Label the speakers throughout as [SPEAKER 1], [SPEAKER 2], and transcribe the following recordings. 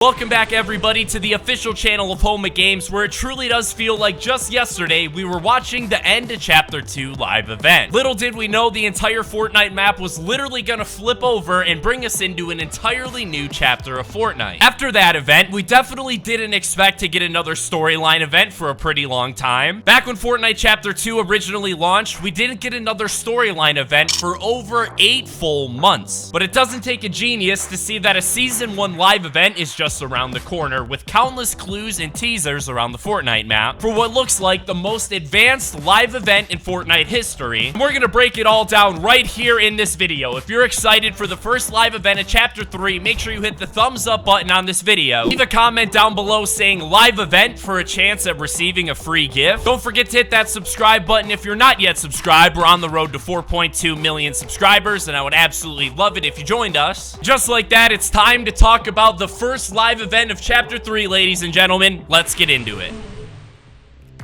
[SPEAKER 1] Welcome back everybody to the official channel of Home Games, where it truly does feel like just yesterday we were watching the end of Chapter 2 live event. Little did we know the entire Fortnite map was literally gonna flip over and bring us into an entirely new chapter of Fortnite. After that event, we definitely didn't expect to get another storyline event for a pretty long time. Back when Fortnite Chapter 2 originally launched, we didn't get another storyline event for over 8 full months. But it doesn't take a genius to see that a Season 1 live event is just around the corner, with countless clues and teasers around the Fortnite map for what looks like the most advanced live event in Fortnite history. And we're gonna break it all down right here in this video. If you're excited for the first live event of Chapter 3, make sure you hit the thumbs up button on this video. Leave a comment down below saying live event for a chance at receiving a free gift. Don't forget to hit that subscribe button if you're not yet subscribed. We're on the road to 4.2 million subscribers, and I would absolutely love it if you joined us. Just like that, it's time to talk about the first live event of Chapter 3, ladies and gentlemen. Let's get into it.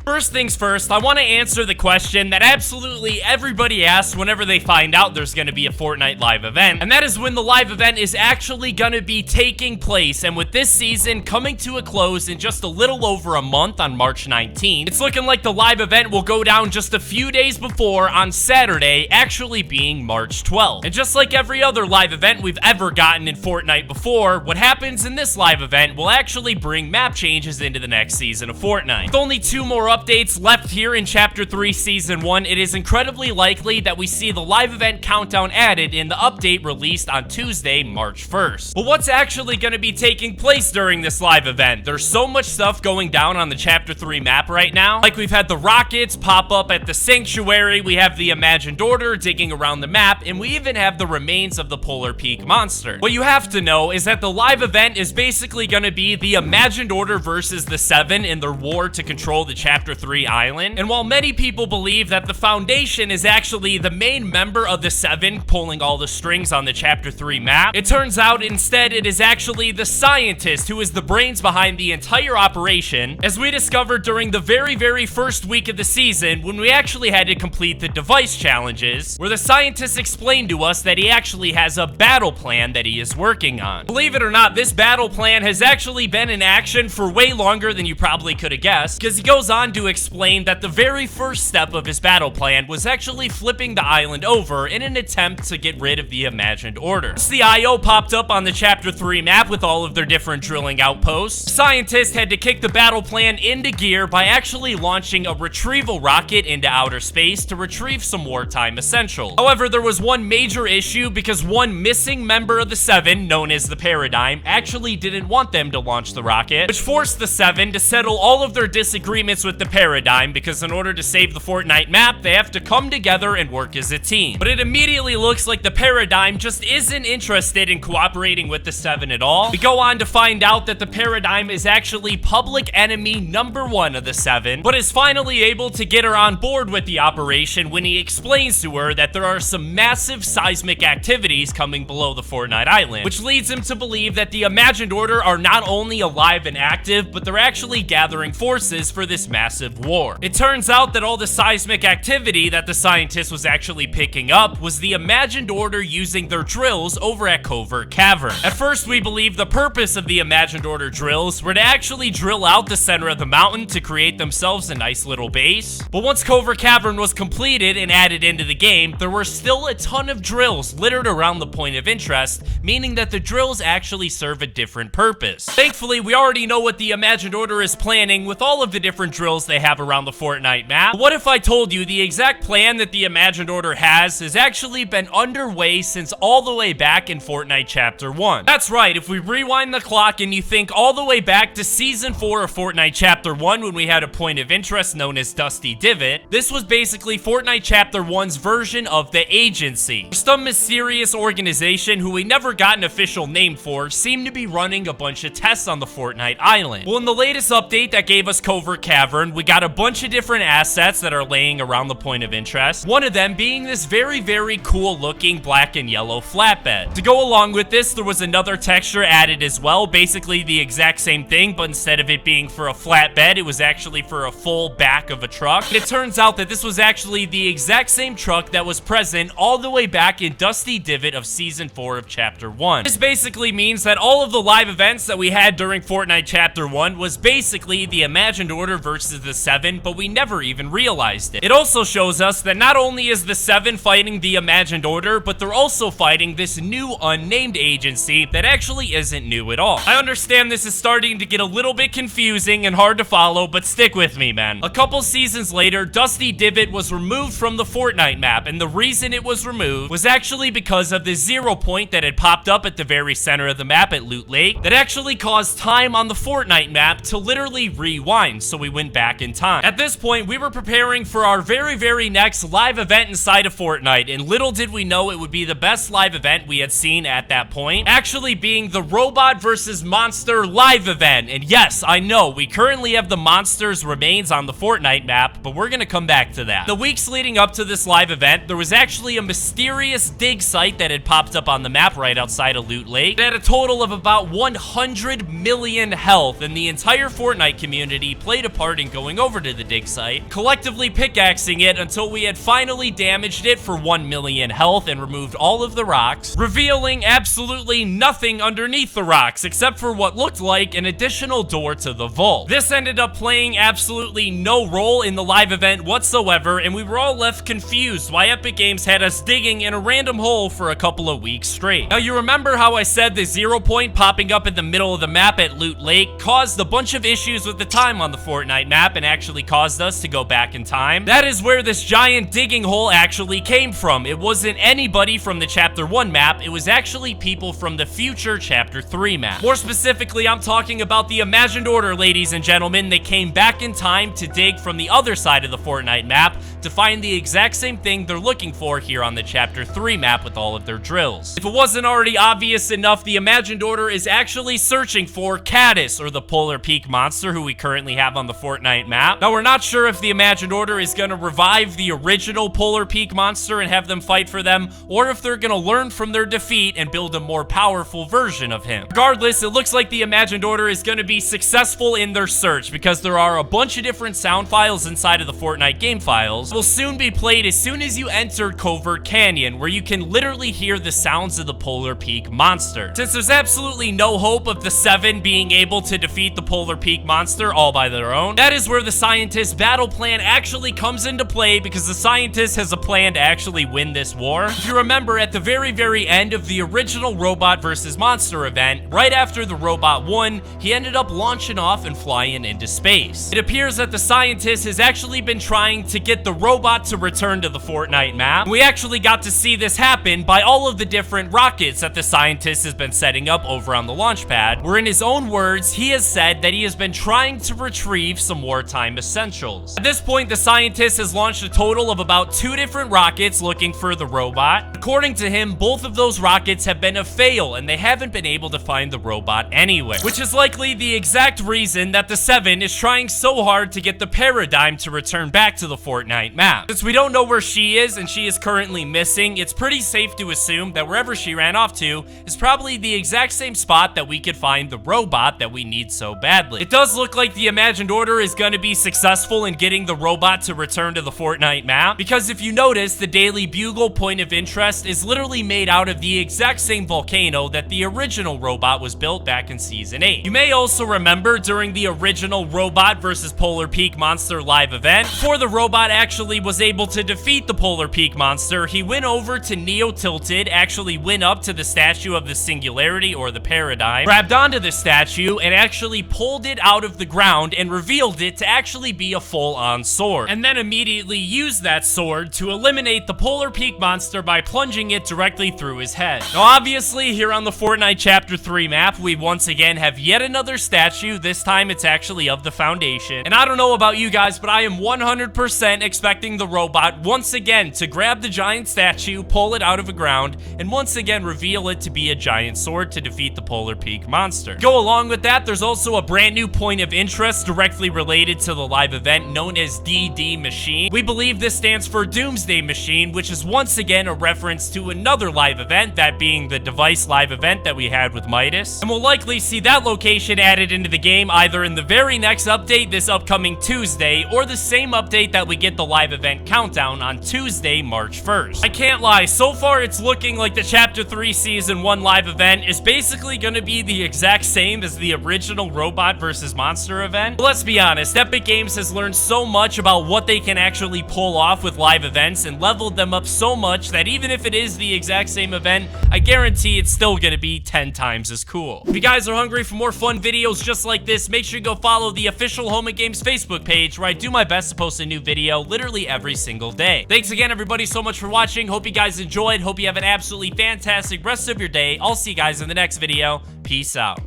[SPEAKER 1] First things first, I want to answer the question that absolutely everybody asks whenever they find out there's going to be a Fortnite live event, and that is when the live event is actually going to be taking place. And with this season coming to a close in just a little over a month on March 19th, it's looking like the live event will go down just a few days before, on Saturday, actually being March 12th. And just like every other live event we've ever gotten in Fortnite before, what happens in this live event will actually bring map changes into the next season of Fortnite. With only 2 more updates left here in Chapter 3 Season 1, it is incredibly likely that we see the live event countdown added in the update released on Tuesday, March 1st. But what's actually going to be taking place during this live event? There's so much stuff going down on the Chapter 3 map right now. Like, we've had the rockets pop up at the sanctuary, we have the Imagined Order digging around the map, and we even have the remains of the Polar Peak monster. What you have to know is that the live event is basically going to be the Imagined Order versus the 7 in their war to control the Chapter 3 island. And while many people believe that the Foundation is actually the main member of the 7 pulling all the strings on the Chapter 3 map, it turns out instead it is actually the Scientist who is the brains behind the entire operation, as we discovered during the very first week of the season when we actually had to complete the device challenges, where the Scientist explained to us that he actually has a battle plan that he is working on. Believe it or not, this battle plan has actually been in action for way longer than you probably could have guessed, because he goes on to explain that the very first step of his battle plan was actually flipping the island over in an attempt to get rid of the Imagined Order. Once the IO popped up on the Chapter 3 map with all of their different drilling outposts, Scientists had to kick the battle plan into gear by actually launching a retrieval rocket into outer space to retrieve some wartime essentials. However, there was one major issue, because one missing member of the 7, known as the Paradigm, actually didn't want them to launch the rocket, which forced the 7 to settle all of their disagreements with the Paradigm, because in order to save the Fortnite map, they have to come together and work as a team. But it immediately looks like the Paradigm just isn't interested in cooperating with the 7 at all. We go on to find out that the Paradigm is actually public enemy number 1 of the 7, but is finally able to get her on board with the operation when he explains to her that there are some massive seismic activities coming below the Fortnite island, which leads him to believe that the Imagined Order are not only alive and active, but they're actually gathering forces for this massive war. It turns out that all the seismic activity that the Scientist was actually picking up was the Imagined Order using their drills over at Covert Cavern. At first, we believed the purpose of the Imagined Order drills were to actually drill out the center of the mountain to create themselves a nice little base. But once Covert Cavern was completed and added into the game, there were still a ton of drills littered around the point of interest, meaning that the drills actually serve a different purpose. Thankfully, we already know what the Imagined Order is planning with all of the different drills they have around the Fortnite map. But what if I told you the exact plan that the Imagined Order has actually been underway since all the way back in Fortnite Chapter 1? That's right, if we rewind the clock and you think all the way back to Season 4 of Fortnite Chapter 1, when we had a point of interest known as Dusty Divot, this was basically Fortnite Chapter 1's version of the Agency. Some mysterious organization who we never got an official name for seemed to be running a bunch of tests on the Fortnite island. Well, in the latest update that gave us Covert Cavern, return, we got a bunch of different assets that are laying around the point of interest. One of them being this very, very cool looking black and yellow flatbed. To go along with this, there was another texture added as well, basically the exact same thing, but instead of it being for a flatbed, it was actually for a full back of a truck. And it turns out that this was actually the exact same truck that was present all the way back in Dusty Divot of Season 4 of Chapter 1. This basically means that all of the live events that we had during Fortnite Chapter 1 was basically the Imagined Order versus the 7, but we never even realized it. It also shows us that not only is the 7 fighting the Imagined Order, but they're also fighting this new unnamed agency that actually isn't new at all. I understand this is starting to get a little bit confusing and hard to follow, but stick with me, man. A couple seasons later, Dusty Divot was removed from the Fortnite map, and the reason it was removed was actually because of the 0 point that had popped up at the very center of the map at Loot Lake that actually caused time on the Fortnite map to literally rewind, so we went back in time. At this point, we were preparing for our very, very next live event inside of Fortnite, and little did we know it would be the best live event we had seen at that point, actually being the Robot versus Monster live event. And yes, I know, we currently have the monster's remains on the Fortnite map, but we're gonna come back to that. The weeks leading up to this live event, there was actually a mysterious dig site that had popped up on the map right outside of Loot Lake. It had a total of about 100 million health, and the entire Fortnite community played a part in going over to the dig site, collectively pickaxing it until we had finally damaged it for 1 million health and removed all of the rocks, revealing absolutely nothing underneath the rocks except for what looked like an additional door to the vault. This ended up playing absolutely no role in the live event whatsoever, and we were all left confused why Epic Games had us digging in a random hole for a couple of weeks straight. Now, you remember how I said the 0 point popping up in the middle of the map at Loot Lake caused a bunch of issues with the time on the Fortnite map and actually caused us to go back in time? That is where this giant digging hole actually came from. It wasn't anybody from the Chapter 1 map, it was actually people from the future Chapter 3 map. More specifically, I'm talking about the Imagined Order, ladies and gentlemen. They came back in time to dig from the other side of the Fortnite map to find the exact same thing they're looking for here on the Chapter 3 map with all of their drills. If it wasn't already obvious enough, the Imagined Order is actually searching for Caddis, or the Polar Peak monster who we currently have on the Fortnite map. Now, we're not sure if the Imagined Order is going to revive the original Polar Peak monster and have them fight for them, or if they're going to learn from their defeat and build a more powerful version of him. Regardless, it looks like the Imagined Order is going to be successful in their search because there are a bunch of different sound files inside of the Fortnite game files that will soon be played as soon as you enter Covert Canyon, where you can literally hear the sounds of the Polar Peak monster. Since there's absolutely no hope of the 7 being able to defeat the Polar Peak monster all by their own, that is where the scientist's battle plan actually comes into play, because the scientist has a plan to actually win this war. If you remember, at the very, very end of the original Robot versus Monster event, right after the robot won, he ended up launching off and flying into space. It appears that the scientist has actually been trying to get the robot to return to the Fortnite map. We actually got to see this happen by all of the different rockets that the scientist has been setting up over on the launch pad, where in his own words, he has said that he has been trying to retrieve some wartime essentials. At this point, the scientist has launched a total of about 2 different rockets looking for the robot. According to him, both of those rockets have been a fail, and they haven't been able to find the robot anywhere, which is likely the exact reason that the 7 is trying so hard to get the Paradigm to return back to the Fortnite map. Since we don't know where she is, and she is currently missing, it's pretty safe to assume that wherever she ran off to is probably the exact same spot that we could find the robot that we need so badly. It does look like the Imagined Order is going to be successful in getting the robot to return to the Fortnite map, because if you notice, the Daily Bugle point of interest is literally made out of the exact same volcano that the original robot was built back in Season 8. You may also remember during the original Robot versus Polar Peak monster live event, before the robot actually was able to defeat the Polar Peak monster, he went over to Neo Tilted, actually went up to the statue of the Singularity or the Paradigm, grabbed onto the statue, and actually pulled it out of the ground and revealed it to actually be a full-on sword, and then immediately used that sword to eliminate the Polar Peak monster by plunging it directly through his head. Now, obviously, here on the Fortnite Chapter 3 map, we once again have yet another statue. This time, it's actually of the Foundation. And I don't know about you guys, but I am 100% expecting the robot once again to grab the giant statue, pull it out of the ground, and once again reveal it to be a giant sword to defeat the Polar Peak monster. Go along with that, there's also a brand new point of interest directly related related to the live event known as DD Machine. We believe this stands for Doomsday Machine, which is once again a reference to another live event, that being the Device live event that we had with Midas. And we'll likely see that location added into the game either in the very next update this upcoming Tuesday, or the same update that we get the live event countdown on Tuesday, March 1st. I can't lie, so far it's looking like the Chapter 3 Season 1 live event is basically gonna be the exact same as the original Robot vs. Monster event. But let's be honest, Epic Games has learned so much about what they can actually pull off with live events and leveled them up so much that even if it is the exact same event, I guarantee it's still gonna be 10 times as cool. If you guys are hungry for more fun videos just like this, make sure you go follow the official Home of Games Facebook page, where I do my best to post a new video literally every single day. Thanks again, everybody, so much for watching. Hope you guys enjoyed. Hope you have an absolutely fantastic rest of your day. I'll see you guys in the next video. Peace out.